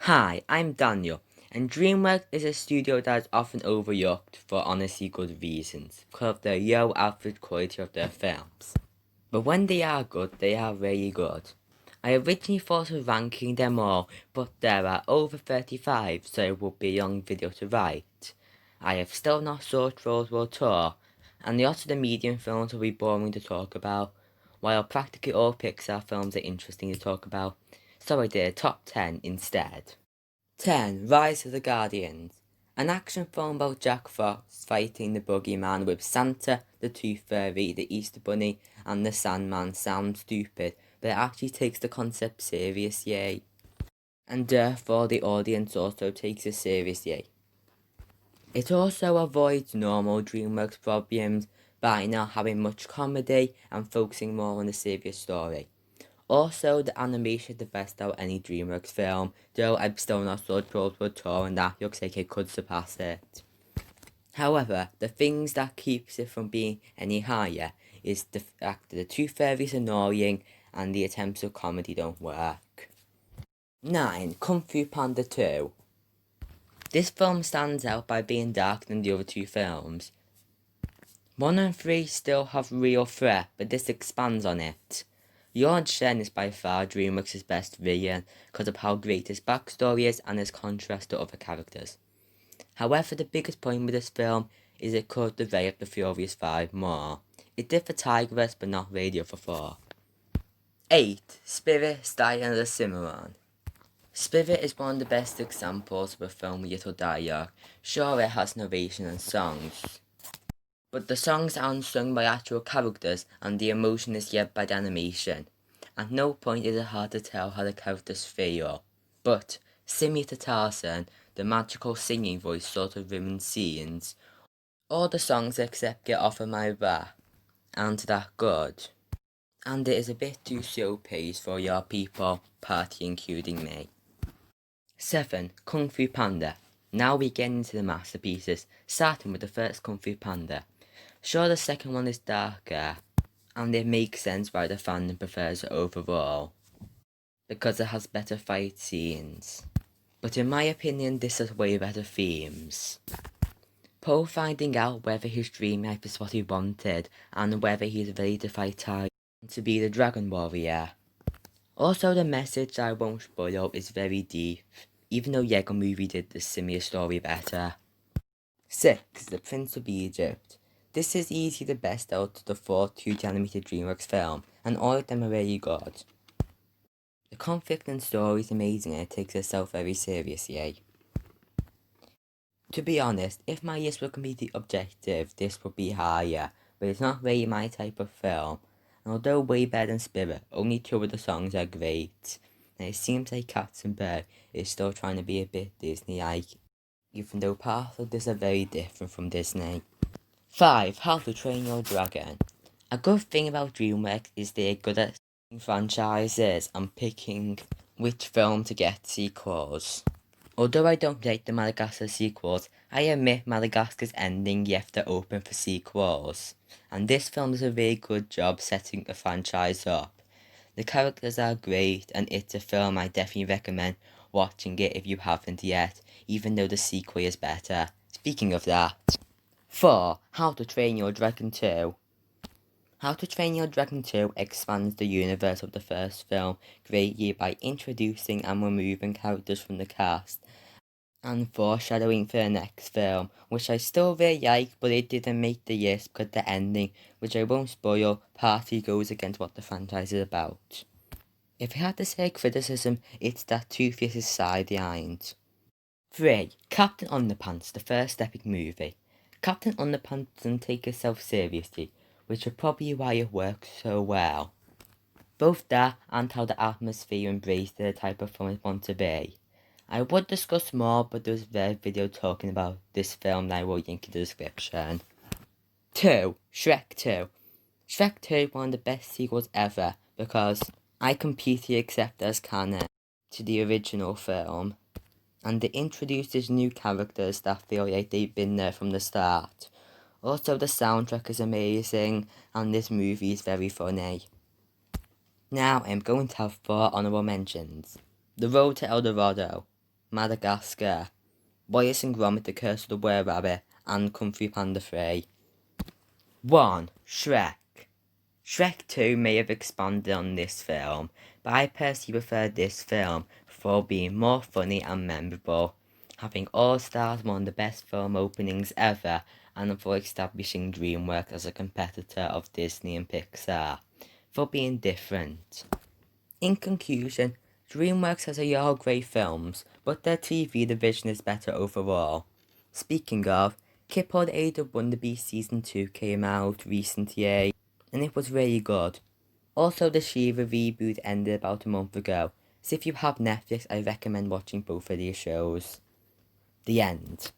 Hi, I'm Daniel, and Dreamworks is a studio that is often overlooked for honestly good reasons, because of the low average quality of their films. But when they are good, they are really good. I originally thought of ranking them all, but there are over 35, so it would be a long video to write. I have still not saw Trolls World Tour, and the rest of the medium films will be boring to talk about, while practically all Pixar films are interesting to talk about, so I did a top 10 instead. 10. Rise of the Guardians. An action film about Jack Frost fighting the boogeyman with Santa, the Tooth Fairy, the Easter Bunny, and the Sandman sounds stupid, but it actually takes the concept seriously. And therefore the audience also takes it seriously. It also avoids normal Dreamworks problems by not having much comedy and focusing more on the serious story. Also, the animation is the best out of any Dreamworks film, though I'm still not so thrilled with Tour and that looks like it could surpass it. However, the things that keeps it from being any higher is the fact that the Tooth Fairy is annoying and the attempts of comedy don't work. 9. Kung Fu Panda 2. This film stands out by being darker than the other two films. 1 and 3 still have real threat, but this expands on it. Lord Shen is by far Dreamworks' best villain because of how great his backstory is and his contrast to other characters. However, the biggest point with this film is it could develop the Furious 5 more. It did for Tigress, but not really for 4. 8. Spirit, Style and the Cimarron. Spirit is one of the best examples of a film with little dialogue. Sure, it has narration and songs, but the songs aren't sung by actual characters and the emotion is led by the animation. At no point is it hard to tell how the characters feel. But, similar to Tarzan, the magical singing voice sort of ruins scenes. All the songs except Get Off of My Back aren't that good. And it is a bit too slow paced for your people, party including me. 7. Kung Fu Panda. Now we get into the masterpieces, starting with the first Kung Fu Panda. Sure, the second one is darker, and it makes sense why the fandom prefers it overall, because it has better fight scenes. But in my opinion, this has way better themes. Po finding out whether his dream life is what he wanted, and whether he's ready to fight Tiger to be the Dragon Warrior. Also, the message I won't spoil is very deep, even though Lego Movie did the similar story better. 6. The Prince of Egypt. This is easily the best out of the 4 2D animated Dreamworks film, and all of them are really good. The conflict and story is amazing and it takes itself very seriously. To be honest, if my list were completely objective, this would be higher, but it's not really my type of film. And although way better than Spirit, only 2 of the songs are great. And it seems like Captain Bird is still trying to be a bit Disney-like, even though parts of this are very different from Disney. 5. How to Train Your Dragon. A good thing about DreamWorks is they're good at franchises and picking which film to get sequels. Although I don't like the Madagascar sequels, I admit Madagascar's ending left it open for sequels, and this film does a very good job setting the franchise up. The characters are great, and it's a film I definitely recommend watching it if you haven't yet, even though the sequel is better. Speaking of that. 4. How to Train Your Dragon 2. How to Train Your Dragon 2 expands the universe of the first film greatly by introducing and removing characters from the cast, and foreshadowing for the next film, which I still really like, but it didn't make the list because the ending, which I won't spoil, partly goes against what the franchise is about. If I had to say criticism, it's that Toothless is sidelined. 3. Captain Underpants, the first epic movie. Captain Underpants doesn't take itself seriously, which is probably why it works so well. Both that and how the atmosphere embraced the type of film it wants to be. I would discuss more, but there's a video talking about this film that I will link in the description. 2. Shrek 2. Shrek 2 is one of the best sequels ever because I completely accept as canon to the original film, and it introduces new characters that feel like they've been there from the start. Also, the soundtrack is amazing, and this movie is very funny. Now I'm going to have 4 honourable mentions. The Road to El Dorado. Madagascar, Wallace and Gromit: The Curse of the Were-Rabbit, and Kung Fu Panda 3. 1. Shrek. Shrek 2 may have expanded on this film, but I personally prefer this film for being more funny and memorable, having All Stars, one of the best film openings ever, and for establishing Dreamworks as a competitor of Disney and Pixar, for being different. In conclusion, Dreamworks has a lot of great films, but their TV division is better overall. Speaking of, Kipple the Age of Wonder Beast Season 2 came out recently, and it was really good. Also, the Shiva reboot ended about a month ago, so if you have Netflix, I recommend watching both of these shows. The end.